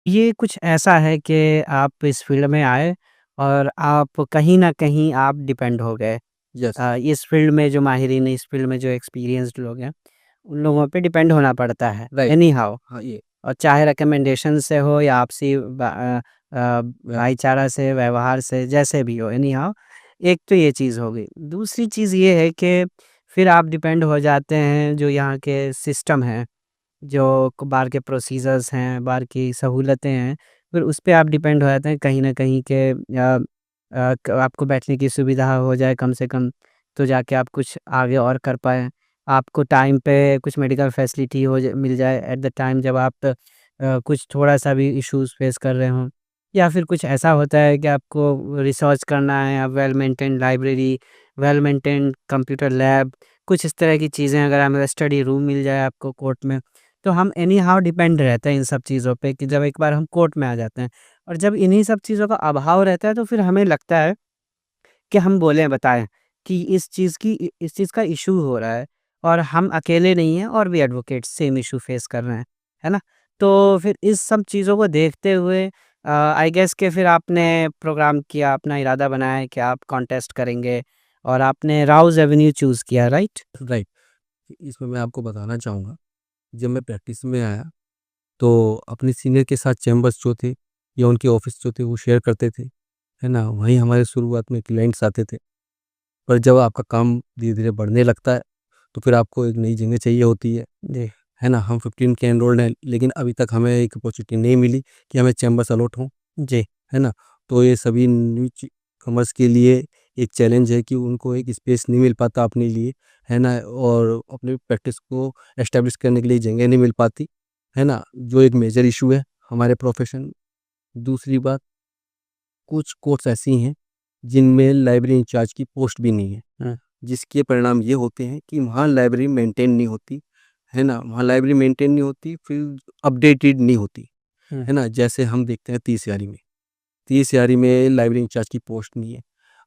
ये कुछ ऐसा है कि आप इस फ़ील्ड में आए और आप कहीं न कहीं आप डिपेंड हो गए। यस, इस फ़ील्ड में जो माहिरीन हैं, इस फ़ील्ड में जो एक्सपीरियंस्ड लोग हैं, उन लोगों पे डिपेंड होना पड़ता है, राइट। Any how. हाँ, ये और चाहे रिकमेंडेशन से हो या आपसी भाईचारा से, व्यवहार से, जैसे भी हो, एनी हाउ। एक तो ये चीज़ हो गई। दूसरी चीज़ ये है कि फिर आप डिपेंड हो जाते हैं जो यहाँ के सिस्टम हैं, जो बाहर के प्रोसीजर्स हैं, बाहर की सहूलतें हैं, फिर उस पे आप डिपेंड हो जाते हैं कहीं न कहीं के आपको बैठने की सुविधा हो जाए कम से कम, तो जाके आप कुछ आगे और कर पाएँ। आपको टाइम पे कुछ मेडिकल फैसिलिटी हो ज मिल जाए एट द टाइम जब आप कुछ थोड़ा-सा भी इश्यूज़ फेस कर रहे हों। या फिर कुछ ऐसा होता है कि आपको रिसर्च करना है, आप well maintained library, well maintained computer lab, कुछ इस तरह की चीज़ें अगर हमें स्टडी रूम मिल जाए आपको कोर्ट में, तो हम एनी हाउ डिपेंड रहते हैं इन सब चीज़ों पे कि जब एक बार हम कोर्ट में आ जाते हैं। और जब इन्हीं सब चीज़ों का अभाव रहता है तो फिर हमें लगता है कि हम बोलें बताएँ कि इस चीज़ का इश्यू हो रहा है और हम अकेले नहीं हैं और भी एडवोकेट्स सेम इश्यू फेस कर रहे हैं, है ना? तो फिर इस सब चीज़ों को देखते हुए आई गेस कि फिर आपने प्रोग्राम किया, अपना इरादा बनाया कि आप कॉन्टेस्ट करेंगे और आपने राउज़ एवेन्यू चूज़ किया, राइट? राइट। इसमें मैं आपको बताना चाहूँगा, जब मैं प्रैक्टिस में आया, तो अपने सीनियर के साथ चैम्बर्स जो थे या उनके ऑफ़िस जो थे, वो शेयर करते थे, है ना? वहीं हमारे शुरुआत में क्लाइंट्स आते थे। पर जब आपका काम धीरे-धीरे बढ़ने लगता है, तो फिर आपको एक नई जगह चाहिए होती जी, है ना? हम 15 के एनरोल्ड हैं, लेकिन अभी तक हमें एक अपॉर्च्युनिटी नहीं मिली कि हमें चैम्बर्स अलॉट हों, जी, है ना? तो ये सभी न्यू कमर्स के लिए एक चैलेंज है कि उनको एक स्पेस नहीं मिल पाता अपने लिए, है ना? और अपनी प्रैक्टिस को एस्टेब्लिश करने के लिए जगह नहीं मिल पाती, है ना? जो एक मेजर इश्यू है हमारे प्रोफ़ेशन में। दूसरी बात, कुछ कोर्स ऐसी हैं, जिनमें लाइब्रेरी इंचार्ज की पोस्ट भी नहीं है। हाँ, जिसके परिणाम ये होते हैं कि वहाँ लाइब्रेरी मेंटेन नहीं होती, है ना? वहाँ लाइब्रेरी मेंटेन नहीं होती, फिर अपडेटेड नहीं होती, हुँ, है ना? जैसे हम देखते हैं तीसयारी में। तीसयारी में लाइब्रेरी इंचार्ज की पोस्ट नहीं है।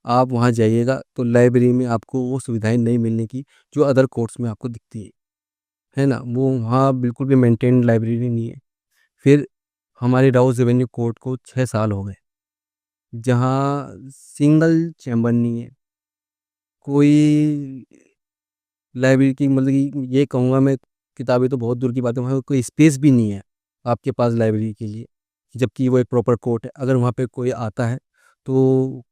आप वहाँ जाइएगा तो लाइब्रेरी में आपको वो सुविधाएँ नहीं मिलने की जो अदर कोर्ट्स में आपको दिखती है ना? वो वहाँ बिल्कुल भी मेंटेन्ड लाइब्रेरी नहीं है। फिर हमारे राउज़ एवेन्यू कोर्ट को 6 साल हो गए, जहाँ सिंगल चैम्बर नहीं है। कोई लाइब्रेरी की मतलब कि ये कहूँगा मैं, किताबें तो बहुत दूर की बात है, वहाँ कोई स्पेस भी नहीं है आपके पास लाइब्रेरी के लिए, जबकि वो एक प्रॉपर कोर्ट है। अगर वहाँ पे कोई आता है तो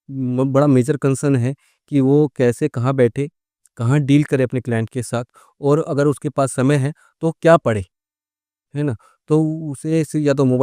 बड़ा मेजर कंसर्न है कि वो कैसे कहाँ बैठे, कहाँ डील करे अपने क्लाइंट के साथ, और अगर उसके पास समय है तो क्या पढ़े, है ना? तो उसे या तो मोबाइल